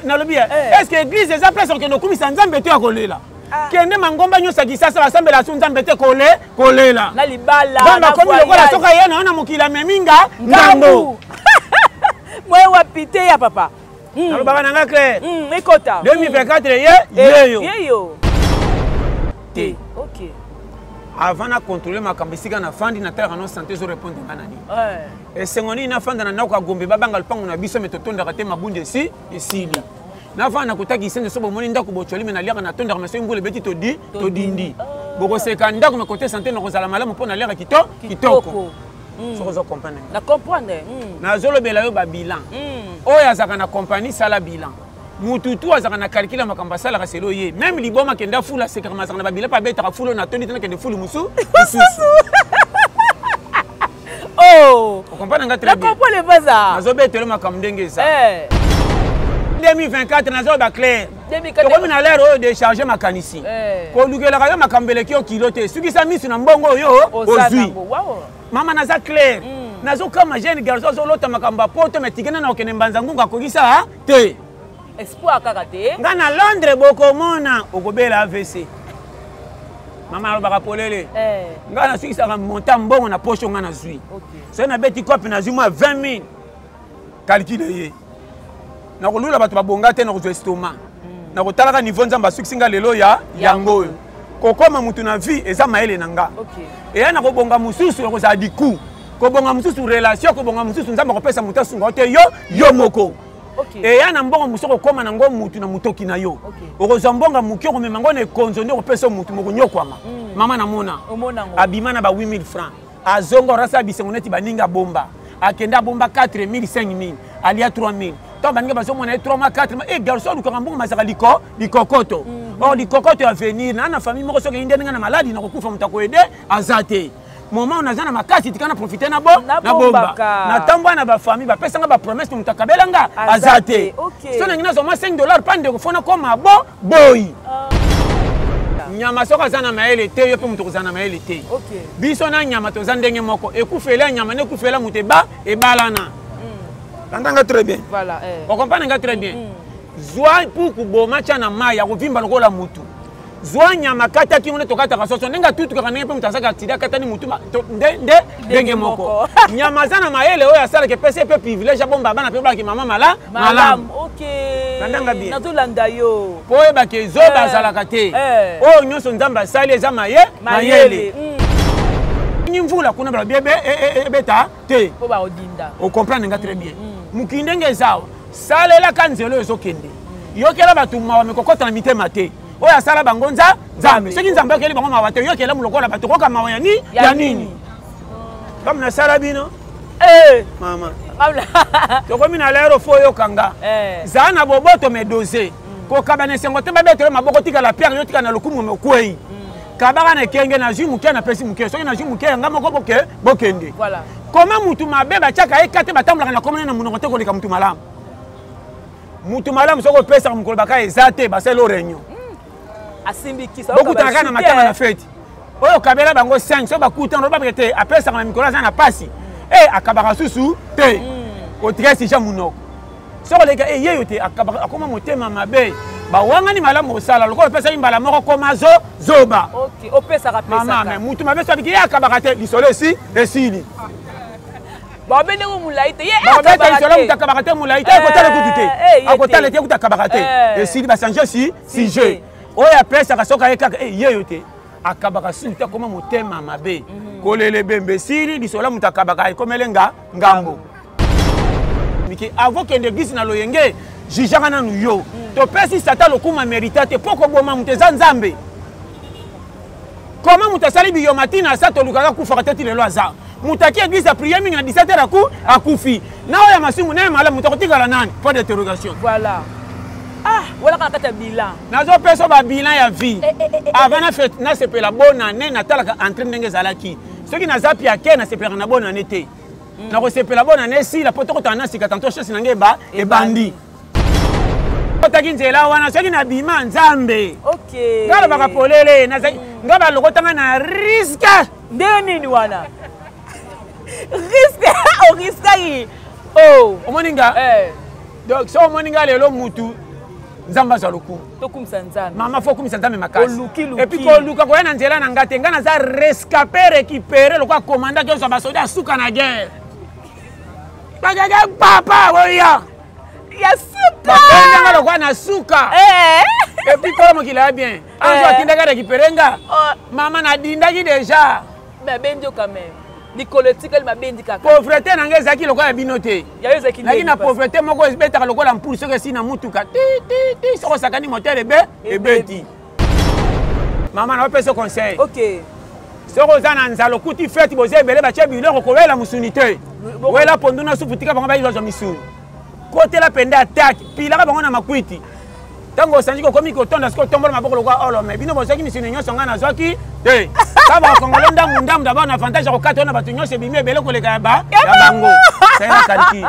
nalobi est-ce que église eza place que no kumisa nzambe te akolela kende mangomba nyosa kisasa basambela su nzambe te kolela na libala na komi lokola soka yena ona mokila meminga ngambo mwe wapite ya papa nalobaka nanga clair ekota 2024 yeyo te ok avant na contrôler makambo esika na fandi na tala no santé zo répondre nganani esengoni na fanda na ndako agombe babanga lupango na biso metotondaka te mabunde esili na fanda kotaki isende so bomoni ndako bocholi mena liaka na tondaka maso mbule beti todindi bokoseka ndako me côté santé nokozala malamu mpo na liaka kitoko soko zo comprendre na comprendre nazolobela yo babilan oyo azaka na compagnie sala bilan mututu azaka na calcula makambo asalaka selo ye même liboma kenda fula sekaka mazaka na babila pa betaka fulo na tondi tena kende fulu mususu oh on comprend nga très bien na comprendre baza azobetelo makambo ndenge eza 2024 nazo ba clair tokomi na lero oyo décharger makanisi kolukelaka yo makambo eleki yo kilo te soki sa misu na mbongo oyo ozwi mama naza clair nazokama jeune garçon azolota makambo apoto metikena na okende mbanza ngungu akokisa te espoir kaka te nga na Londres bokomona okobela AVC mama alobaka polele nga nasukisaka monta mbongo na poche nga nazwi soki nabeti kope nazwi mwa 20 000 calcule ye nakolula bato babonga te nakozwa estoma nakotalaka niveau nzambe asukisi nga lelo ya yango oyo kokoma mutu na vie eza mayele na nga eya nakobonga mosusu ekozala diku kobonga mosusu relation kobonga mosusu nzambe akopesa motu asunga te yo moko eya na mbongo mosusu okokoma nango mutu na mutoki na yo okozwa mbonga moki okomema ngo na ekonzo nde okopesa mutu mokonyokwama mama namona abima na ba 8000 francs azonga orasa bisengo neti baninga bomba akenda bomba 4000 5000 alia 3000 to baninga bazomona ye 3 mois 4 mois garçon alukaka mbongo mazaka likokoto or likokoto ya venir na famille moko soki inde na maladi na kokufa mutu akoyede aza te moment on a na makasi tikana profiter na bomba na tambwa na ba famille ba pesa nga ba promesse to mutakabela nga azate so na ngina zo ma $5 pande ko fona koma boy nyama soka zana maele te yo pe mutu kozana maele te biso na nyama to zandenge moko ekufela nyama ne kufela muteba ebalana tandanga très bien voilà on comprend nga très bien zwa pour kuboma chana maya kovimba lokola mutu zwa nyama kata ki ngone tokata kasoso ndenga tutu kaka nenge pe mutasaka tida kata ni mutu ndenge moko nyama zana maele oyo asala ke pese pe privilège bomba bana pe baki mama malam okay tandanga bien natolanda yo po e ba ke zoba salaka te oyo nyonso nzamba sali eza mayele nyimvula kuna bala bebe beta te po ba odinda o comprendre nga très bien mukindenge zawa salela kanzelo ezokende yokela batu mawa mekokota na mitema te oya sala bango nzambe soki nzambe okeli bango mawa te yokela mulokola bato koka mawa ya nini comme na sala bino mama tokomi na lero fo yokanga zaa na boboto medose kokaba esengo te babetelo maboko tikala pierre yo tika na lokumu mekwei kabaka na kenge na jus muke na pesi muke soki na jus muke yanga moko bokende koma mutu mabe batiaka ye kate batambolaka na komona na monoko te koleka mutu malamu mutu malamu soki opesaka mokolo baka eza te baselo réunion bokutanaka na matanga na feti oyo kabela bango 5 so bakutana babake te apesaka na mikolo aza na pasi akabaka susu te otresi ja munoko soko leka yeyo te akoma motema mabe bawangani malamu osala lokola opesaki mbala moko koma zoba mama mutu mabe sobiki ye akabaka te lisolo esili babendeko mulai te ye akabaka te akabaka te mulai te akotala kutu te akotala te kutu akabaka te esili basange sujet oyo apesaka soki aye kaka yeyo te akabaka sili te akoma motema mabe kolele bembe sili lisolo mutu akabaka ekomele ngambo miki avant kende gisi na loyenge jijaka nanu yo topesi sata lokuma merita te mpo koboma mutu eza nzambe koma mutu asali biyomati na sa tolukaka kufaka te ti lelo aza mutu aki eglise aprie mingi na 17h akufi na oyo ya masimu naye malamu mutu akotikala nani point d'interrogation voilà wala kana kata bilan nazopesa babilan ya vie avant nasepela bonne année natalaka entrain ndenge ezalaki soki naza pi ake nasepelaka na bonne année te nakosepela bonne année esila mpo tokotala na sika tanto chance nange ebandi otaki nzela wana soki nabima nzambe nga lobaka polele nga balokotanga na riske ndenge nini wana riske oriskaki omoni nga donc so omoni nga lelo mutu nzamba za loku tokumisa nzambe mama faut kumisa nzambe makasi oluki et puis ko luka ko na nzela na ngate ngana za rescapé récupérer le quoi commandant que so ba soda suka na guerre papa oya ya suka ba le quoi na suka et puis comment qu'il a bien un jour tinda ka récupérer nga maman na dinda ki déjà mais benjo quand même Nicolotique elle m'a bien dit kaka pauvreté nanga ezaki lokola binote ya ezaki naki na pauvreté moko ezbetaka lokola mpulu soki esi na mutuka ti soko sakani moteur ebeti mama na opesa conseil ok soko oza na nzala okuti feti boza ebele batie biloko kowela mosuni te wela pondu na supu tika bango bayilozwa misuni kotela pende ataki pilaka bango na makwiti ntango osanzi kokomi kotonda soki otombola maboko lokola olome bino bozwaki misuni nyonso ngai nazwaki te ka bakongolo ndambu dabord na avantage ya kokata wana bato nyonso ebimi ebele koleka ya bango sayela kaliki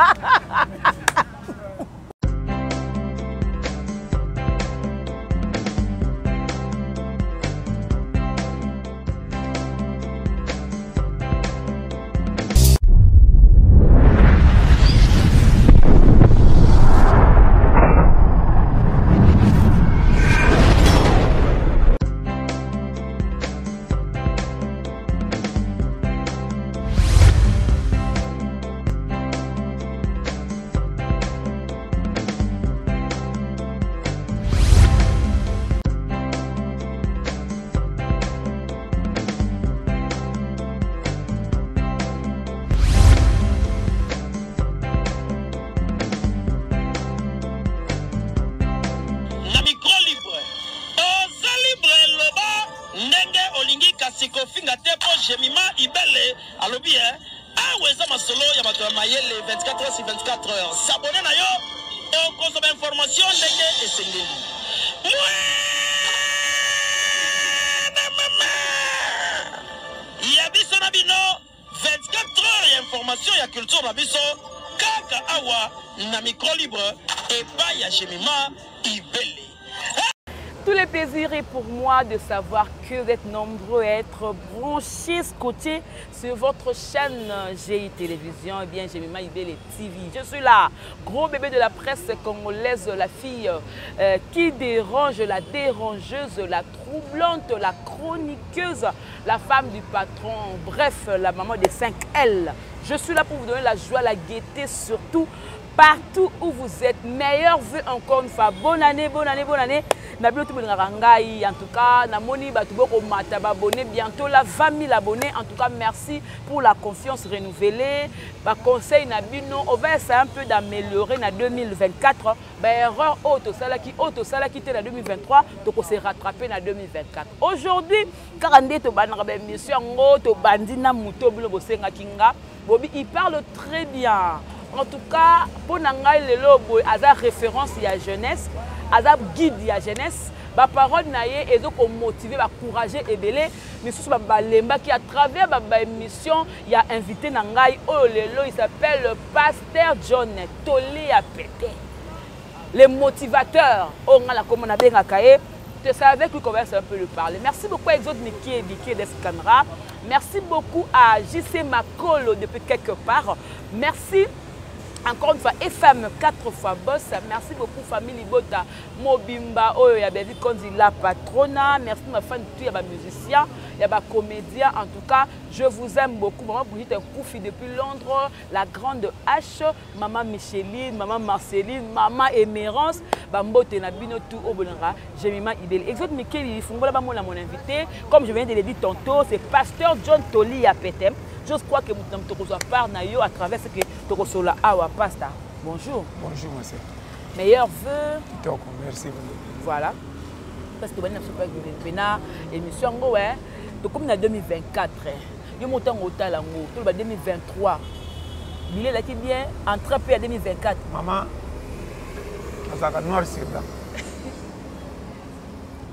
Jemima Ibele alobi aweza masolo ya bato ya mayele 24 heures sur 24 heures s'abonner na yo et consommer information ndenge esengeli ya biso na bino 24 heures ya information ya culture na biso kaka awa na micro libre et pas ya Jemima Ibele. Tout le plaisir est pour moi de savoir que vous êtes nombreux à être branchés, scotchés sur votre chaîne GI Télévision. Eh bien, Jemima Ibele TV. Je suis là, gros bébé de la presse congolaise, la fille qui dérange, la dérangeuse, la troublante, la chroniqueuse, la femme du patron, bref, la maman des 5 L. Je suis là pour vous donner la joie, la gaieté, surtout partout où vous êtes. Meilleurs vœux encore une fois. Bonne année, bonne année, bonne année. En tout cas, bientôt la 20 000 abonnés. En tout cas, merci pour la confiance renouvelée. Conseil, on va essayer un peu d'améliorer en 2024. Erreur auto sala qui était en 2023, donc on s'est rattrapé en 2024. Aujourd'hui, car on est il parle très bien. En tout cas, pour Nangai Lelo, il référence à la jeunesse, à guide à la jeunesse. La parole est motiver, encourager et belé. Mais ce qui à travers l'émission, il a invité Nangai Lelo, il s'appelle Pasteur John Toli Apete. Les motivateurs, on a la commune à Bengakaye. C'est avec lui qu'on va un peu le parler. Merci beaucoup à Exode Miki et Biki d'Escanra. Merci beaucoup à JC Makolo depuis quelque part. Merci. Encore une fois, FM 4 fois boss. Merci beaucoup, famille Libota, Mobimba, Yabevi Konzi, la patrona. Merci ma fan, il y a des musiciens, il y a des comédiens. En tout cas, je vous aime beaucoup. Maman Brigitte Koufi depuis Londres, la grande H, maman Micheline, maman Marceline, maman Émérance, Bambote Nabino, tout au Bolanga, Jemima Ibele. Exode Mikel, il faut mon invité. Comme je viens de le dire tantôt, c'est Pasteur John Toli Apetem. Je crois que vous avez parlé à travers ce que tu as là à Pasta. Bonjour. Bonjour, monsieur. Meilleurs vœux. Merci. Voilà. Parce que vous avez une émission en 2024. Nous sommes en 2023. Il est bien entré en 2024. Maman, ça noir sur blanc.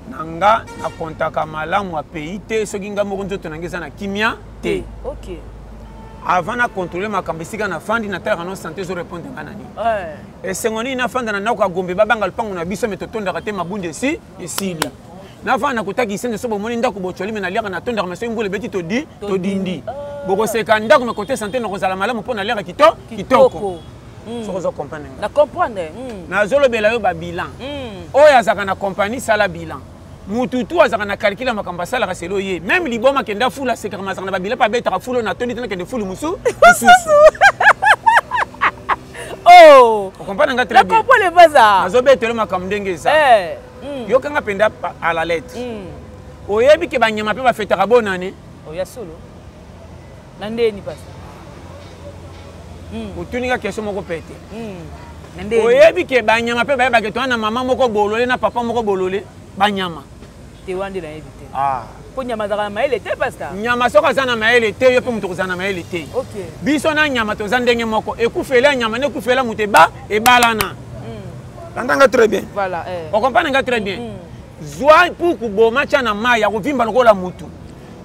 Nanga na kontaka malamu a pays te soki nga moko nzoto nangeza na kimia te. OK. Avant na contrôler ma kambisika na fandi na terre non santé zo répondre nga nani. Et sengoni na fanda na nako gombe babanga lupango na biso metotonda kate mabunde si esili. Na fanda kotaki sende so bomoni ndako bocholi me na liaka na tonda maso ngole beti to dindi. Boko seka ndako me côté santé no kozala malamu pona liaka kitoko. soko zo comprendre na comprendre nazolobela yo ba bilan oyo azaka na compagnie sala bilan mututu azaka na calcul makambo asalaka selo ye même liboma kenda fula sekaka masaka na ba bilan pa betaka fula na tondi tena kende fulu musu oh on comprend nga très bien na comprend le bazar azobetelo makambo ndenge eza yo kanga penda à la lettre oyebi ke banyama pe bafetaka bonane oya solo na ndeni pasa otuninga question moko pete oyebi ke banyama pe bayebake toa na mama moko bolole na papa moko bolole banyama te wande na yebi te po nyama zaka na mayele te pasta nyama soki aza na mayele te yo mpe moto kozala na mayele te biso na nyama toza ndenge moko ekufela nyama na ekufela moto ebalana tandanga très bien okomprendre nga très bien zwa pour kuboma tia na mai ya kovimba lokola mutu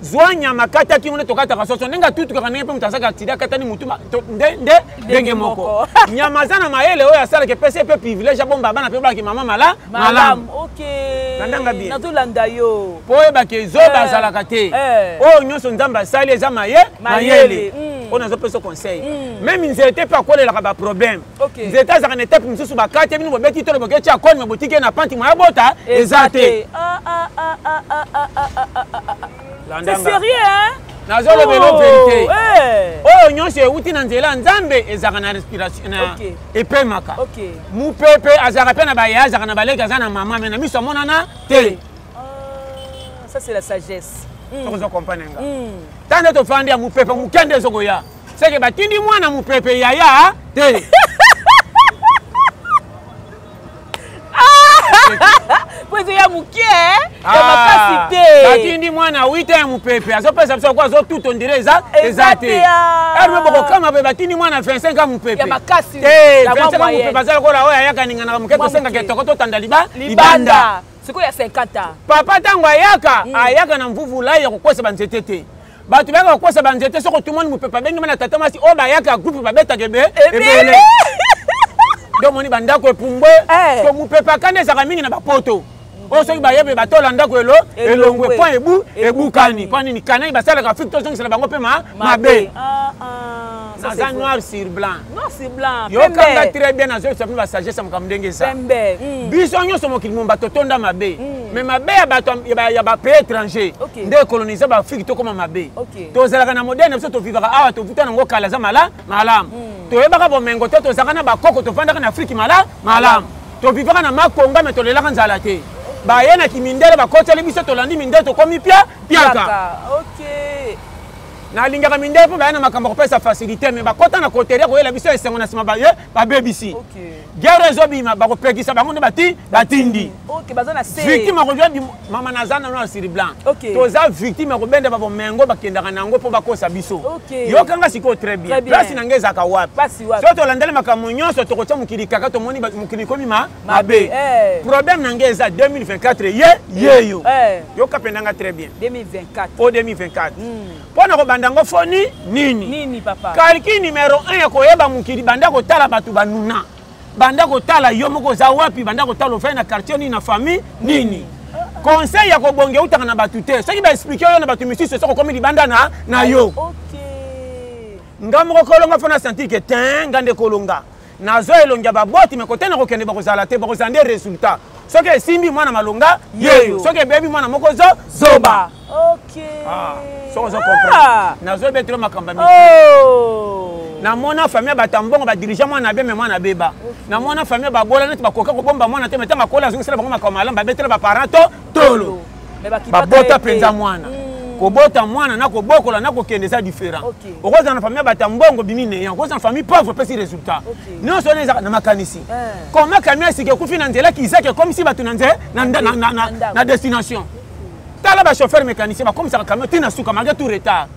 zwa nyama kataki ngone tokataka soso ndenge tutukaka ndenge mpe moto azaka aksida katani mutu ndenge moko nyama aza na mayele oyo asalaka epesi mpe privilege abomba bana mpe balaki mama malamu tandanga bien nazolanda yo po oyebaka ezoba azalaka te oyo nyonso nzambe asali eza mayele oyo nazopesa conseil même nzete mpe akolelaka baproblème nzete azalaka na etape mosusu bakate bino bobeti tolo boketi akoni me botiki ye na panti moya bota eza te c'est sérieux hein nazolobela vérité oyo nyonso euti na nzela nzambe ezalaka na respiration epemaka mupepe azalaka mpe na bayaya azalaka na baleki aza na mama me na miso amonana te ça c'est la sagesse sokozo comprendre nga tande tofandi ya mupepe mokende ezokoya seke batindi mwana mupepe yaya te pozo ya mukie ya makasi te batindi mwana 8 ya mupepe azopesa biso kwa azotuta ondire eza te erme bokokama pe batindi mwana 25 ya mupepe ya makasi te 25 ya mupepe azala kola oyo ayaka ningana moke tosenga ketoko totanda libanda sikoyo ya 50 papa ntango ayaka na mvuvula ya kokwesa banzete te bato bayaka kokwesa banzete soko tumoni mupepe abengi mana tata masi oyo bayaka groupe babetaka ebele donc moni bandako epumbwe ko mupepe akande ezaka mingi na bapoto oyo soki bayebe batola ndako elongwe po ebukani po nini kanai basalaka fik tozongisela bango mpe mabe naza noir sur blanc yokanga très bien nazoyebisa bino basagesse ya makambo ndenge eza biso nyonso mokili mo bato tonda mabe mais mabe ya bato ya bapays étranger nde ekolonize bafrike tokoma mabe tozalaka na moderne biso tovivaka awa tovuta nango kala aza malamu toyebaka bomengo te tozalaka na bakoko tovandaka na afrike malamu tovivaka na makonga me tolelaka nzala te baye na kimindele bakoteli biso tolandi mindele tokomi piaka nalingaka mindele mpo baya na makambo kopesa facilité me bakota na koteria koyela biso esengo na nsima babebisi guerre ezobima bakopekisa bango nde batindi victime akozwa mama naza nano na siri blanc toza victime akobende babomengo bakendaka nango mpo bakosa biso yokanga sikoyo très bien place nange ezalaka wapi so tolandeli makambo nyonso tokotia mokili kaka tomoni mokili komi mabe problème nange eza 2024 yeyo yoka pendanga très bien 2024 mpona kobandango foni nini kalki numéro 1 ya koyeba mokili banda kotala bato banuna banda kotala yo moko oza wapi banda kotala ofai na quartier nini na famille nini conseil ya kobonge eutaka na bato te soki baexplike oyo na bato misusu esoko komi libanda na yo nga moko kolonga fona sentir ke te nga nde kolonga nazo elongia baboti me kote na kokende bakozala te bakozala nde résultat soki esimbi mwana malonga yeyo soki ebebi mwana moko zoba soko ozo comprendre nazo ebetelo makambo miki namona famille batambongo badirige mwana be me mwana beba namona famille babola neti bakoka kobomba mwana te me ntango akola azongisela bango makambo malamu babetela baparent tolo babota mpenza mwana kobota mwana na kobokola na kokende eza différent okozala na famille batambongo bimi neya okozala na famille pauvre epesi résultat nyonso wana ezaka na makanisi koma kamio esika ekufi na nzela kisaki ekomisi bato na destination tala bachauffeur mécanicien bakomisaka kamio te na suka malgré tout retard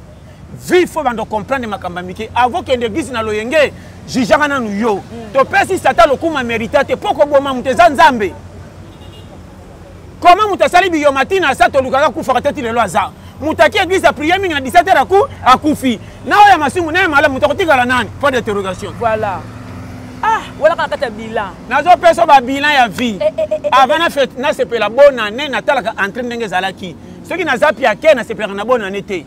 vi fo bando comprendre makambo mike avant kende gisi na loyenge jijaka nanu yo topesi sata lokuma mérita te mpo koboma moto eza nzambe koma moto asali biyoma ntina asa tolukaka kufaka te ti lelo aza moto aki église ya prière mingi na 17 heures akufi na oyo ya masumu naye malamu moto akotikala nani point d'interrogation voilà walaka na kati ya bilan nazopesa babilan ya vie avant nasepela bonne année natalaka entrain ndenge ezalaki soki naza piake nasepelaka na bonne année te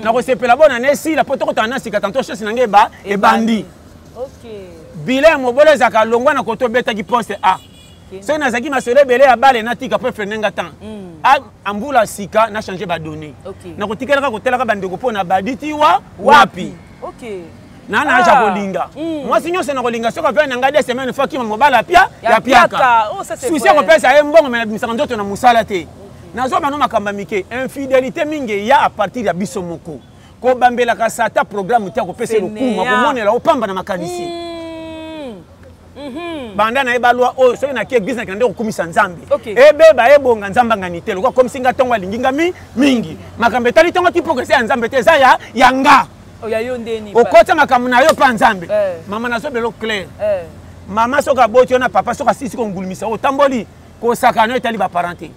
nakosepela bonne année esila mpo tokotala na sika tanto chance nange ebandi bilan mobolo ezaka longwa na koto betaki poste A soki nazaki masolo ebele ya bale natika po efenenga temps ambula sika na changer badonné nakotikelaka kotelaka bandeko mpo na baditi wapi nana aja kolinga mwasi nyonso na kolinga soki apea na ngai 2 semaines fois kima mobala ya piaka susi akopesa ye mbongo me nabimisaka nzoto na mosala te nazo bano makambo mike infidélité mingi ya a partir ya biso moko kobambelaka sata programme te akopesa lokuma komonela opamba na makanisi banda na ebalwa oyo soki naki église nakende kokumisa nzambe ebeba ebonga nzambe angani te lokwa komisinga ntongo alinginga mingi makambo etali ntongo tipokese ya nzambe te eza ya nga okota makambo na yo mpa nzambe mama nazobelo clair mama soki aboti yo na papa soki asisi kongulumisa otamboli kosakana yo etali baparent te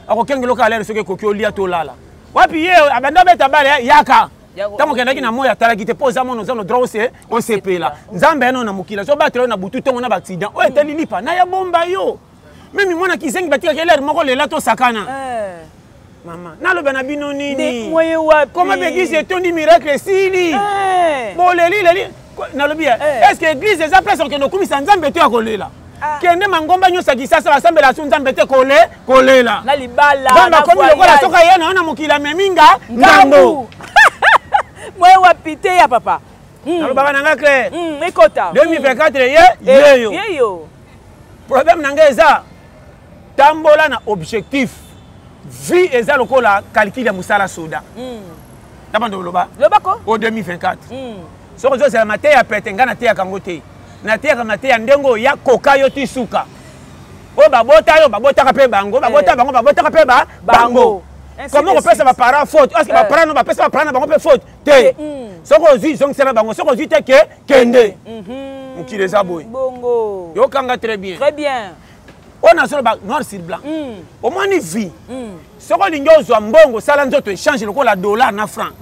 akokengeloka alere soki ekoki olia tolala wapi ye abanda beta bale yaka ntango okendaki na moyo atalaki te mpo oza mona oza no droit osepela nzambe eno na mokili azobatela yo na butu ntongo na baaccident oyo etali lipa na ya bomba yo memi mwana kizengi batikaki elere moko lela tosakana mama naloba na bino nini koma baeglise etondi miracle esili boleli nalobi est ce que église eza place okende okumisa nzambe te ya kolela kende mangomba nyonso kisasa basambela su nzambe te kolela nzambe akomi lokola soki aye na yo na mokili ameminga ngambo moye wapi te ya papa nalobaka na nga clair ekota 2024 yeyo problème na nga eza tambola na objectif vie eza lokola calcul ya mosala soda tabando lobako o 2024 soki ozozela mateya ya pete nga nateyaka yango te nateyaka mateya ndenge oyo ya koka yo ti suka oyo babota yo babotaka mpe bango babota bango babotaka mpe bango comment kopesa baparent faute est ce que baparent no bapesa baparent na bango mpe faute te soki ozwi zongisela bango soki ozwi te kende mokili eza boye yokanga très bien oyo nazoloba noir sur blanc omoni vie soki olingi ozwa mbongo osala nzoto échange lokola dollar na franc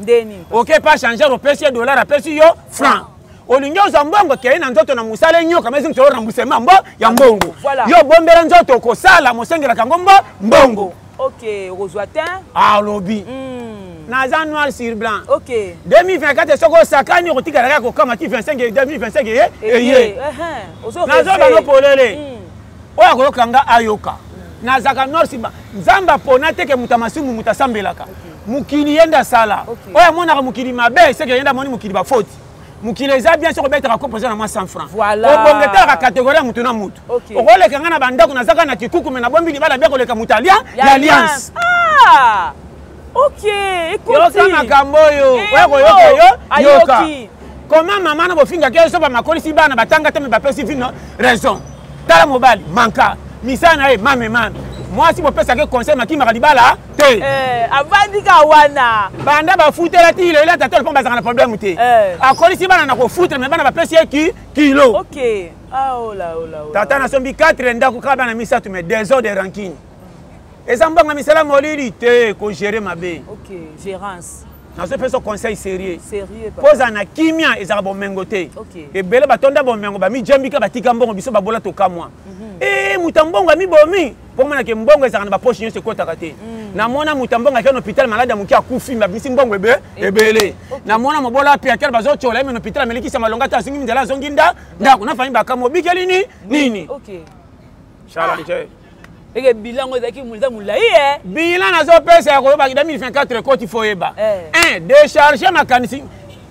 oke pa changer opesi ye dollar apesi yo franc olingi ozwa mbongo kei na nzoto na mosala enyoka mezi mtolo remboursement ya mbongo yo bombela nzoto okosala mosengelaka yango mbongo okozwa te alobi naza noir sur blanc 2024 soki osakani okotikalaka kokama ti 2025 eye nazoba nopolele oyo akoyoka nga ayoka nazaka noir sur blanc nzambe apona teke moto amasumu moto asambelaka mokili yenda asala oyo amonaka mokili mabe seke yenda amoni mokili bafoti mokili eza bien soki obetaka kopo eza na mwa 100 francs obongetalaka kategorie ya motu na motu okoleka nga na bandako nazaka na kikuku me nabombi libala bia koleka moto ya alliance yoka makambo oyo oyo koyoka yoka koma mama na bofingaki yo so bamakolisi bana batanga te me bapesi vino raison tala mobali manka misala na ye mame mwasi bopesaki conseil makimaka libala te avandika wana banda bafutela ti lelo ata tolo mpo bazaka na problème te akolisi bana na kofutre me bana bapesi ye kilo tata nasombi 4 ndako kaka bana misato me désordre de rancune eza mbongo misala molili te kogere mabe gérance nazopesa conseil sérieux poza na kimia ezaka bomengo te ebele batonda bomengo bamijembika batika mbongo biso babola tokamwa moto mbongo amibomi mpo monake mbongo ezaka na bapoche nyonso ekotaka te namona moto mbongo akei na hôpital malade amoki akufi babimisi mbongo ebele namona mobola ape akele bazocola ye me na hôpital amelikisa malonga te azingi nzela azongi ndako nafami bakama obikeli nini eke bilan ezalaki eza molai bilan nazopesa ya koyebaki 2024 ekoti fo yeba décharge makanisi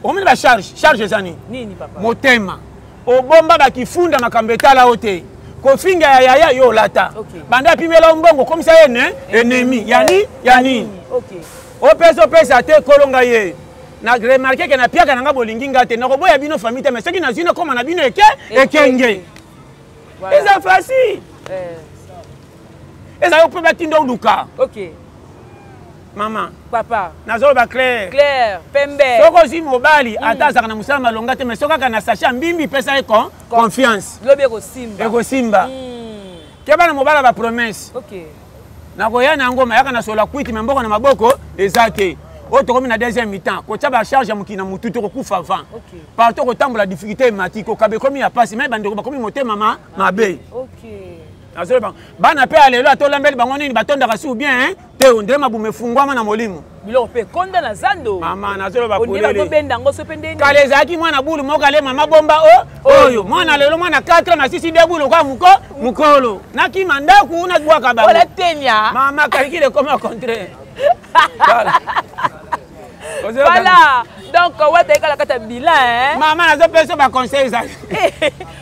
omoni bacharge eza nini motema obomba bakifunda makambo etala o te kofinga ya yaya yo olata banda apimela mbongo komisa ye ennemi ya nini opesa te kolonga ye na remarke ke na piaka na nga bolingi nga te nakoboya bino famille te mais soki nazwi nakoma na bino ekenge eza facile eza yo mpe batinda oluka mama papa nazoloba clair pembe soki ozwi mobali ata azaka na mosala malonga te mais soki kaka na sache ya mbimbi epesa ye confiance lobi ekosimba ke bana mobala bapromese nakoya na yango mayaka na sola kwiti me mbongo na maboko eza te oyo tokomi na deuxième mi-temps kotya bacharge ya mokili na motu tokokufa avant partout kotambola difficulté emati kokabe ekomi ya pasi me bandeko bakomi motema mabe bana pe alelo atolambeli bango nini batondaka si ou bien hein te ondre mabume fungwama na molimo biloko pe konda na zando mama nazoloba polele ondeba bobenda ngo so pendeni kale ezaki mwana bulu mokale mama bomba oyo mwana lelo mwana 4 na 6 de bulu kwa mukolo nakima ndaku na bwaka bango ola tenya mama kalikile comme au contraire voilà donc ouais t'as qu'à la carte bilan hein maman nazo pesa ba conseil ça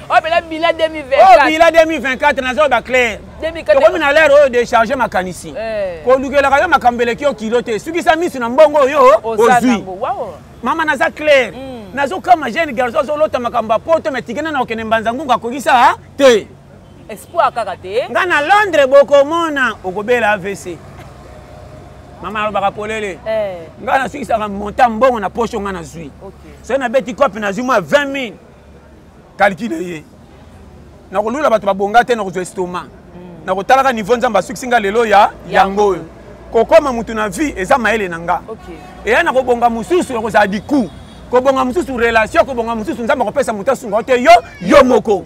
oh mais la bilan 2024 oh bilan 2024 nazo ba clair 2024 comme na l'air de charger makanisi ko lukela ka yo makambele ki o kilo te suki sa misu na mbongo yo ozui mama naza clair nazo kama jeune garçon zo lota makamba poto metikena na okene mbanza ngunga kokisa te espoir kaka te nga na Londres bokomona okobela AVC mama alobaka polele nga na sukisaka monta mbongo na poche nga na zwi so na beti kopi na zwi mwa 20 000 calcule ye na kolula bato babonga te na kozwa estoma na kotalaka niveau nzambe asukisi nga lelo ya yango oyo kokoma mutu na vie eza mayele na nga eya na kobonga mosusu ekozala diku kobonga mosusu relation kobonga mosusu nzambe akopesa motu asunga te yo moko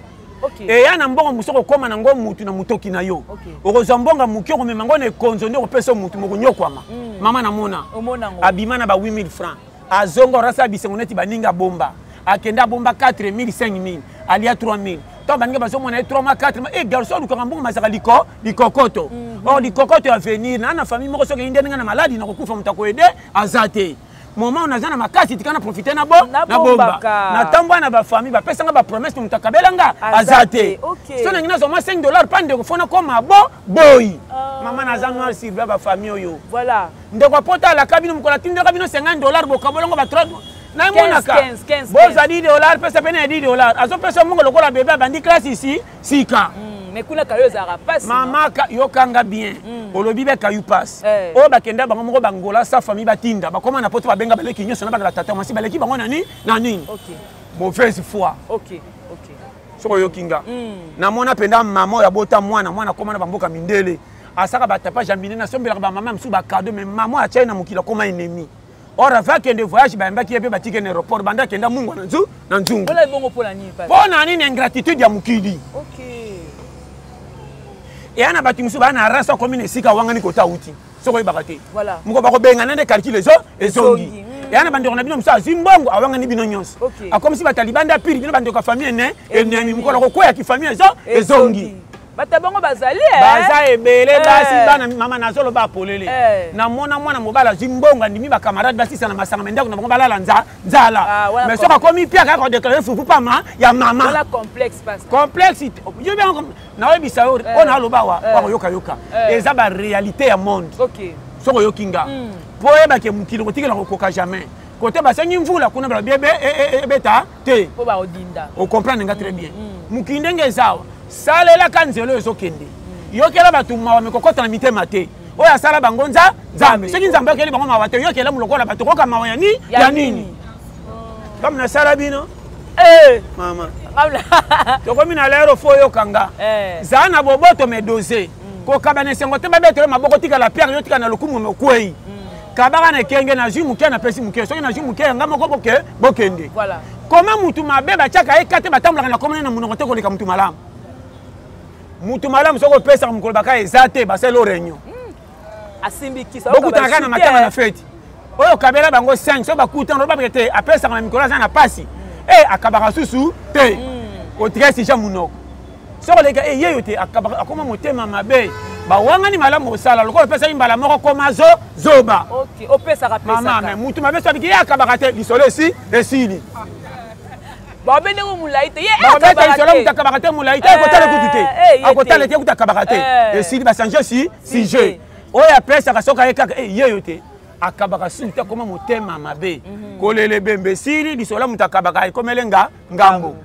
eya na mbongo mosusu okokoma na ngo mutu na mutoki na yo okozwa mbonga moki okomema ngo na ekonzo nde okopesa mutu mokonyokwama mama namona abima na ba 8000 francs azonga orasa bisengo neti baninga bomba akenda bomba 4000 5000 alia 3000 to baninga bazomona 3 mois 4 mois garçon lukaka mbongo masaka likokoto or likokoto ya venir na famille moko soki inde na maladi na kokufa mutako ede azate moment on a na makasi tikana profiter na bomba na tambwa na ba famille ba pesa nga ba promesse mutakabelanga azate so na ngina zo $5 pande ko fona koma boy mama na za noir sur ba famille oyo voilà ndeko pota la kabino mukola tinda kabino $50 bokabolongo ba 3 na monaka boza $10 pesa pena $10 azo pesa mongo lokola bébé bandi classe ici sika mais kuna kayo za rapasi mama yo kanga bien olobi be kayu passe o bakenda bango moko bangola sa famille batinda bakoma na poto babenga baleki nyoso na bakala tata masi baleki bango nani mauvaise foi soko yo kinga na mona penda mama ya bota mwana koma na bamboka mindele asaka batapa jambine na sombela ba mama msu ba cadeau mais mama acha na mukila koma ennemi or avant que de voyage ba mbaki ebe batike na aéroport banda kenda mungu na nzungu bona bongo pona nini pa pona nini ingratitude ya mukili et ana bati musu bana rasa commune sika wangani kota uti soko yebaka te voilà muko bako benga nande calcul ezongi et ana bandeko na bino musa zimbongo awangani bino nyonso akomi si batalibanda piri bino bandeko ka famille ne enemi muko lako koya ki famille ezongi batabongo bazali baza ebele basi bana mama nazolo ba polele na mona mwana mobala zimbongo ndimi ba camarade basisa na masanga mendako na bango balala nzala mais soka komi pia ka ko déclarer fufu pama ya mama voilà complexité yo bien na webisa ona loba wa yoka eza ba réalité ya monde soko yokinga po eba ke mukilo kotikela kokoka jamais côté basengi mvula kuna bala bebe beta te po ba odinda o comprendre nga très bien mukindenge zawa salela kanzelo ezokende yokela batu mawa mekokota na mitema te oya sala bango nzambe soki nzambe okeli bango mawa te yokela mulokola batu koka mawa ya nini comme na sala bino mama tokomi na lero fo yokanga za na boboto medose kokaba na sengo te babetelo maboko tika la pierre yotika na lokumu mekwei kabaka na kenge na jus muke na pesi muke soki na jus muke nga moko bokende voilà comment mutu mabe bachaka ekate batambolaka na komona na munoko te koleka mutu malamu mutu malamu soko pesa mukolo baka ezate baselo réunion asimbikisa okutaka na matanga na fete oyo kabela bango 5 so bakuta ndo babete apesa na mikolo za na pasi akabaka susu te otresi ja munoko soko leka yeyo te akabaka akoma motema mabe bawangani malamu osala lokola pesa imbala moko koma zoba opesa ka pesa mama mais mutu mabe so biki akabaka te lisolo esili babende ko mulaite ye akabaka te mutakabaka te mulaite akotala kutute akotala te kutakabaka te esili ba changer si je oya pesa ka soka ekaka yeyo te akabaka suta koma motema mabe kolele bembe sili lisolo mutakabaka ikomelenga ngambo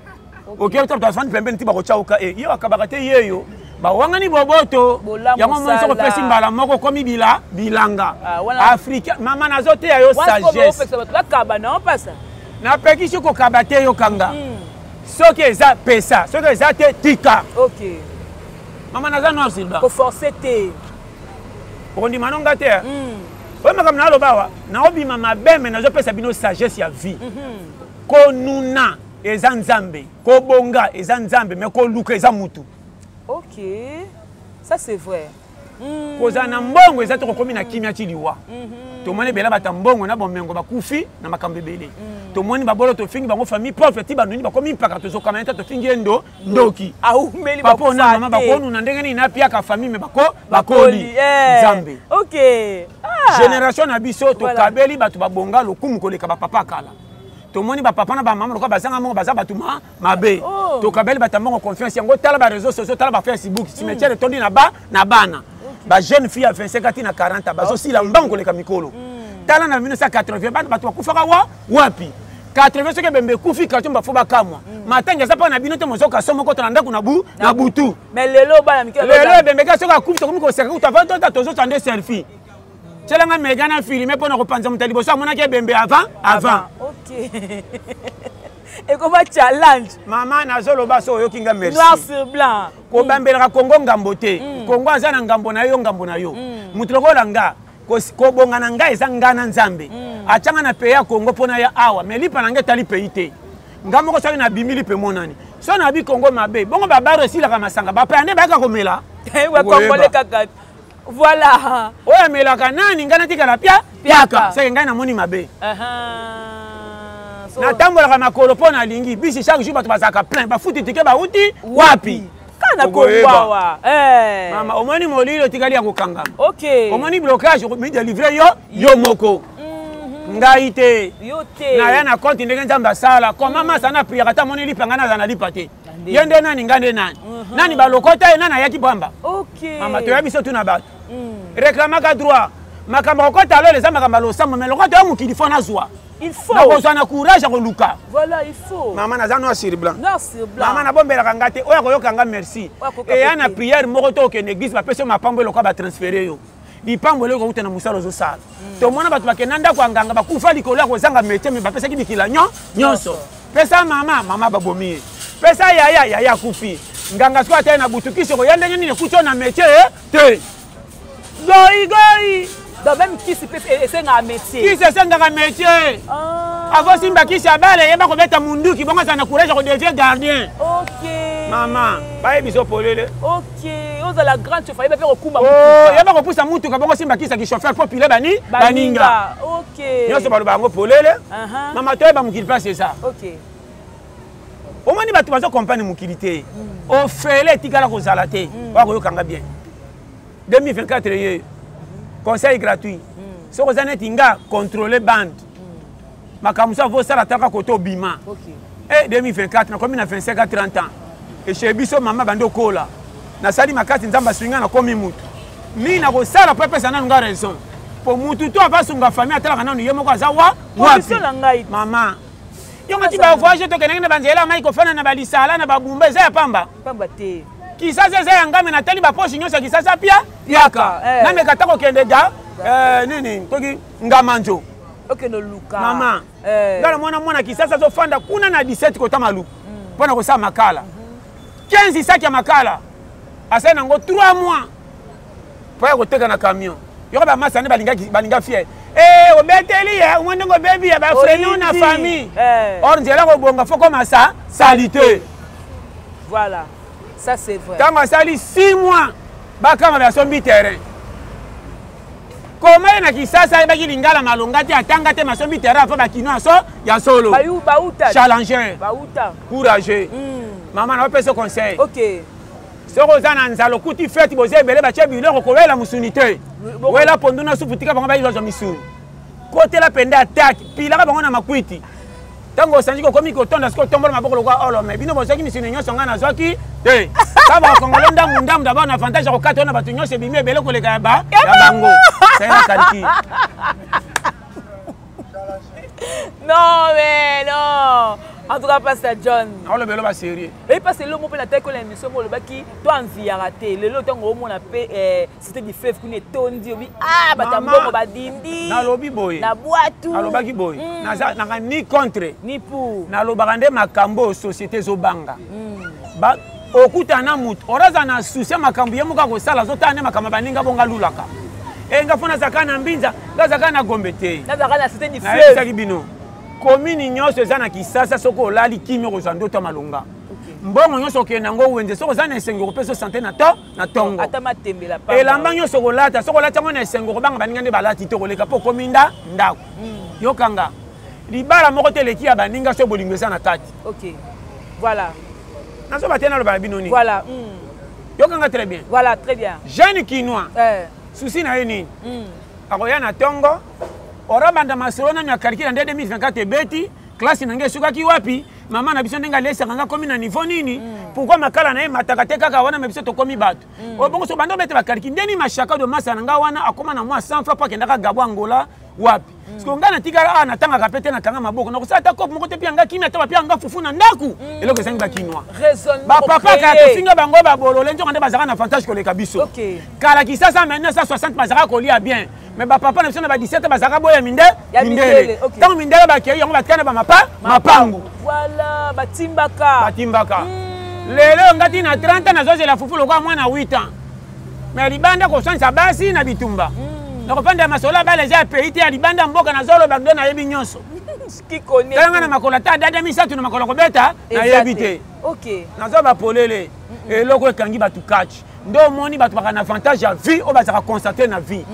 okyo to tafandi pembeni tiba ko chauka yo akabaka te yeyo bawangani boboto yango monso ko pesi mbala moko komi bilanga afrika mama nazote ya yo sagesse na pekisi ko kabate yo kanga soki eza pesa soki eza te tika mama naza noir silba ko forcer te ondi manonga te oyo makambo na lobawa na obima mabeme nazopesa bino sagesse ya vie konuna eza nzambe kobonga eza nzambe me koluka eza mutu Ok, ça c'est vrai. Koza na mbongo eza to komi na kimia chiliwa. To moni bela bata mbongo na bomengo bakufi na makambe bele. To moni babolo to fingi bango famille pauvre ti banuni bakomi mpaka to zokamenta to fingi endo ndoki. Au meli papa na mama bakonu na ndenge ni na pia ka famille me bako bakoli. Zambe. OK. Génération na biso to kabeli batu babonga lokumu koleka ba papa kala. To moni ba papa na ba mama loka bazanga mo baza batuma mabe. To kabeli batambo confiance yango tala ba réseaux sociaux tala ba Facebook cimetière tondi na ba na bana. Ba jeune fille à 25 ans na 40 ans bazo si la mbango koleka mikolo. Tala na 1980 batu bakufaka wapi 80 soki bembe kufi karton ba foba kamwa matanga za pa na bino te mozoka somo ko tanda kuna na butu mais lelo ba na mikolo lelo bembe ka soka kufi soki ko seka utava to tozo tande selfie tselanga megana filmer pona ko panza mutali bosa mona ke bembe avant OK. Et comment challenge mama na zolo baso oyokinga merci noir sur blanc ko bambelaka Kongo ngambo te Kongo azana ngambo na yo mutuloko langa ko bonga na ngai eza ngana nzambe achanga na peya Kongo pona ya awa mais lipa na ngai tali peyi te ngambo ko sali na bimili pe monani so na bi Kongo mabe bongo ba baro sila ka masanga ba pa ne ba ka komela wa Congolais kaka voilà oya melaka nani ngana tika la piaka c'est ngai na moni mabe na tambola ka makolo pona lingi bisi chaque jour batu bazaka plein ba futi tike ba uti wapi kana kombawa mama omoni molilo tikali ya kokanga OK omoni blocage mi délivrer yo moko ngai te na ya na compte ndenge nzamba sala ko mama sana prière ata moni lipanga na zana lipate yende nani ngande nani ba lokota nani ya kibamba OK mama to ya biso tuna bato réclamer ka droit makambo kokota lo les makambo lo sama mais lokota mu kilifona zwa il faut na courage à luka voilà il faut maman na noir sur blanc maman na bombela kanga te oya koyoka nga merci et ya na prière moko to ke église ba peso mapambo lokwa ba transférer yo lipambo leko kuta na musalo zo sala to mona batu bakenda kwa nganga bakufa likolo ya kozanga métier me ba pesa ki bikila nyonso pesa mama babomi pesa yaya kufi nganga swa te na butukisi ko yende nini kucho na métier te goi même qui se peut essayer un métier qui se sent un métier avant simba qui s'abale et ba ko beta munduki bonga sana courage ko devient gardien OK maman ba biso polele OK oza la grande chauffeur ba faire okumba ya ba ko poussa mutu ka bonga simba qui sa ki chauffeur populaire baninga OK nyoso ba bango polele mama to ba mukili place ça OK au moins ni batu bazo compagnie mukilité o fele tikala ko zalate wa ko yokanga bien 2024 ye conseil gratuit ce que vous avez contrôler bande makamusa vos sala taka koto bima et 2024 na komi na 25 à 30 ans et chez biso mama bando kola na sali makati nzamba swinga na komi mutu mi na ko sala pepe sana nga raison pour mutu to ava sunga famille atala kana yemo ko azawa wapi mama yonga ti ba voyage to kenenge na banzela mai ko fana na balisala na babumba za pamba te kisasa za yangame na tali ba poche nyonso kisasa pia yaka na me katako kende ga nini toki ngamanjo OK no luka mama ngala mwana kisasa zo fanda kuna na 17 kota malu pona ko sa makala 15 sacs ya makala asa nango 3 mois pour ko teka na camion yoko ba masa ne balinga fier obeteli ya umwende ngo baby ya ba freno na famille or nzela ko bonga foko masa salité voilà. Ça c'est vrai. Quand on sali 6 mois, bakama ba sombi terrain. Comment na kisasa ba kilingala malonga te atanga te masombi terrain fa ba kino aso ya solo. Bauta. Challenger. Bauta. Courageux. Maman na pesa conseil. OK. Soko zana nzalo kuti fête boze belé ba che bilo ko wela musunité. Wela ponduna suputika bango ba izo misuni. Côté la penda attaque, pila bango na makwiti. Tango sanji ko komi ko tonda sko tombola maboko lokwa olo me bino bozaki misuni nyonso ngana zwaki te kaba kongolo ndambu d'abord na avantage ko katona batu nyonso bimé bele ko leka ba ya bango c'est la kalki non mais non en tout cas pas ça John on le belo ba sérieux et parce que le mot pe na teko la émission mo le baki to envia raté le lo tango mo na pe c'était du fleuve kune tondi obi batambo ba dindi na lobi boy na boatu na lobaki boy na ni contre ni pour na lobakande makambo société zo banga ba okuta na mutu oraza na souci makambo yemuka ko sala zo tane makambo baninga bonga lulaka nga fona zakana mbinza ngazakana gombete ngazakana c'était du fleuve bino commune nyonso eza na kisasa soko olali kimi kozwa ndoto malonga mbongo nyonso okende yango wenze soko oza na esengo kopesa santé na tongo pa elamba nyonso kolata soko olati yango na esengo kobanga baninga nde balati to koleka mpo komi ndako yokanga libala moko te eleki ya baninga so bolingo eza na kati voilà nazoba te naloba na bino nini voilà yokanga très bien voilà très bien jeune kinois susi na ye nini akoya na tongo orabanda masolo nani akaliki na nde 2024 ebeti klasi nange esukaki wapi mama na biso ndenge alesaka nga komi na niveau nini pourquoi makala na ye mataka te kaka wana me biso tokomi bato obongo so bando bete bakaliki ndeni mashaka de masa na nga wana akoma na mwa 100 fois po akendaka gabo angola wapi siko nga natikala natangaka pe te nakanga maboko nakosala ata kope moko te mpe anga kimi ata bapia anga fufu na ndaku eloko esangi bakinois bapapa kaka tofinga bango babolole nzonga nde bazalaka na avantage koleka biso kala kisasa maintenant 160 bazalaka kolia bien mais bapapa na biso na ba 17 bazalaka boya mindele ntango mindele bakei yango batikana mapangu voilà batimbaka lelo ngati na 30 nazozela fufu lokola mwana 8 ans mais libanda kosanisa basi na bitumba nakopanda masolo abala eza pays te ya libanda mboka nazoloba ndo nayebi nyonso talanga na makolo ata dada misatu na makolo kobeta nayebi te nazoba polele eloko ekangi bato kachi nde omoni bato baka na avantage ya vie oyo bazaka constate na vie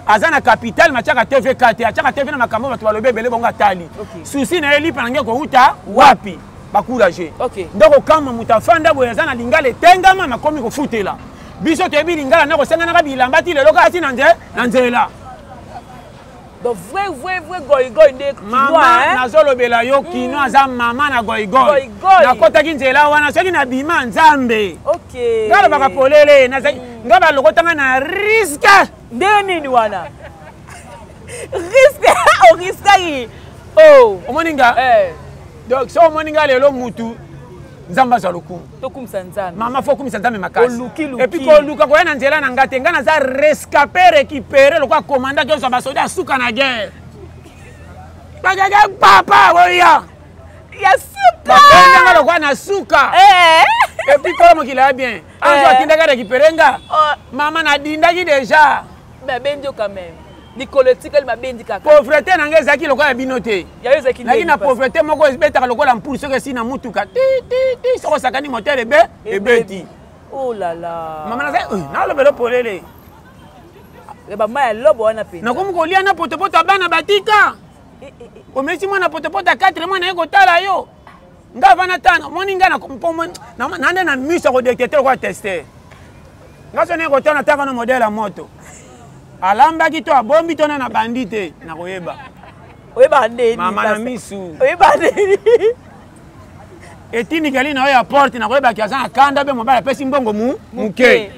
aza na capital matiaka tv4 te atiaka tv na makambo bato balobi ebele bongo atali susi na ye lipa nange kouta wapi bakourage nde kokama moto afanda boye aza na lingala etengama makomi kofutela biso toyebi lingala nde kosenganaka bilamba ti lelo kaka ti na nzela donc vrai goigoy nde mama nazolobela yo kino aza mama na goigoy nakotaki nzela wana soki na bima nzambe nga lobaka polele nga balokotanga na riske nde nini wana riske oriskaki omoni nga donc so omoni nga lelo mutu nzambe azwa lokumu tokumisa nzambe mama fo okumisa nzambe makasi epuis koluka koya na nzela na nga te nga naza rescape récupéré lokola komandaki ozwa basoda asuka na guerre bakaka papa oya ya suka bakendanga lokola na suka epuis kolo mokili ya bien anzo atindaka récupéré nga mama nadindaki déjà babendi quand même likolo etikali mabendi kaka pauvreté na nga ezalaki lokola ya bino te naki na pauvreté moko ebetaka lokola mpulu soki esi na mutuka ti soko osakani motere ebeti mama nalobela polele bama ya lobo wana mpe nakomi kolia na potopoto bana batika omesi mwana potopoto 4 mwana ye kotala yo nga vana tana moni nga nande na miso kodetete lokola tester nga so naye kotala nataka na modele ya moto alambaki to abombi to na bandi te nakoyeba oyeba ndeni mama na misu oyeba ndeni etinikeli na oyo ya porte nakoyebaki aza na kanda mpe mobali apesi mbongo muke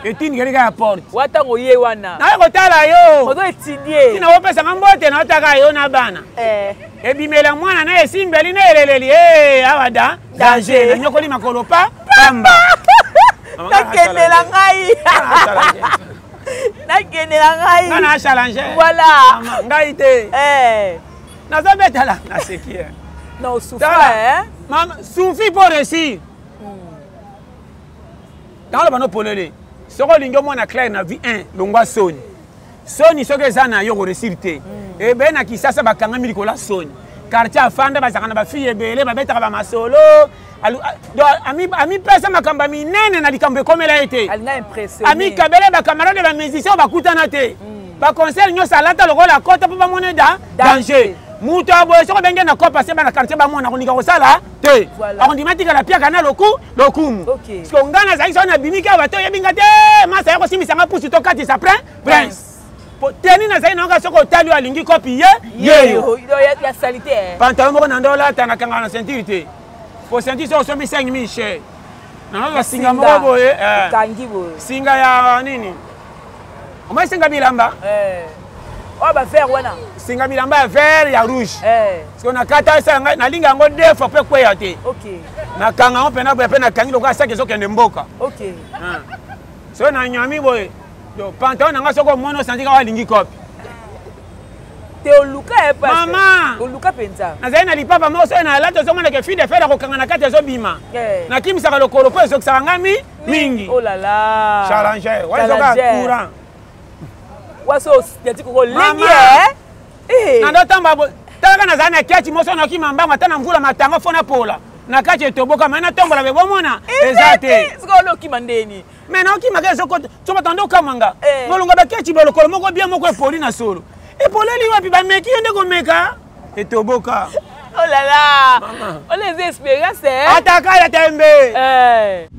etinikeli ka ya porte watango ye wana naye kotala yo ozo etidie tina opesanga mbote na otaka yo na bana ebimela mwana na esimbeli na eleleli awa danger nanyokoli makolo pamba nakendela ngai nakendela ngai nga na challenge voilà ngai te nazobetala naseki na osouffre mama souffri pour réussir tangaloba no polele soko olingi omona claire na vie 1 longwa soni soki eza na yo koresir te ebe na kisasa bakangami likola soni quartier afanda bazalaka na bafille ebele babetaka bamasolo amipesa makambo minene na likambo ekomela ye te amikabele bakamarade bamusicien bakutana te baconseil nyonso alata lokola kota mpo bamone danger mutu aboye soko benge na kopa se bana quartier bamona kolinga kosala te akondima tikala piaka na lokumu parceke nga nazalaki soko nabimiki awa bato oyebinga te masa ya kosimisanga pusu tokatisa prince teni nazali nayoka soki otali oyo alingi kopi yeyo pantalon moko na nde olata nakangaka na ceinture te po ceinture soki osombi 5000 cher nanoza singa moko boye singa ya nini omoi singa bilamba oyo bavere wana singa bilamba ya vert ya rouge siko nakata esalanga nalinga yango 2 fois mpe kweya te nakanga yango mpena boye mpe nakangi lokola saki ezokende mboka soki nanyami boye pantalon nanga soko omoni osanti kaka alingi kopi te oluka mama oluka mpenza nazali na lipapa moko soki nalati ozomonaka fille de fer akokanga na kati ezobima nakimisaka lokolo mpo ezokisaka nga mingi challenger wazoka courant waso yati koko lengi nando tamba talaka nazali na kiati moso nakima mbango ata na mvula matanga fona pola na kati etoboka mais na tombola be bomona eza te siko okima ndeni mais na okima ke soko to batando kamanga molunga baketi bolokolo moko bien moko epoli na solo epoleli wapi bameki yo nde komeka etoboka oh là là on les expériences ataka ya tembe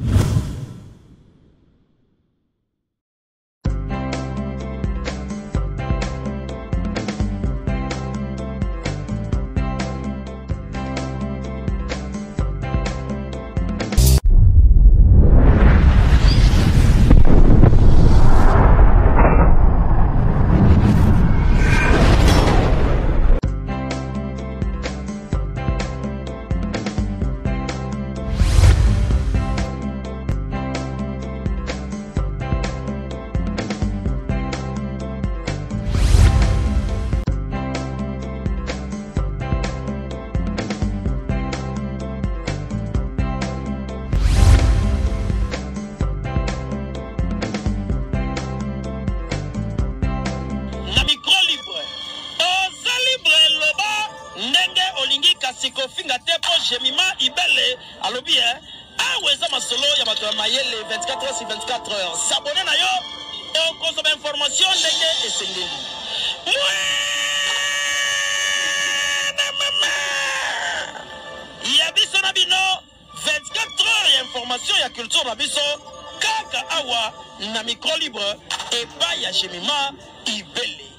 sikofinga te po Jemima Ibele alobi aweza masolo ya bato ya mayele 24 heures sur 24 heures s'abonner na yo et consommer information ndenge esengeli ya biso na bino 24 heures ya information ya culture na biso kaka awa na micro libre epai ya Jemima Ibele.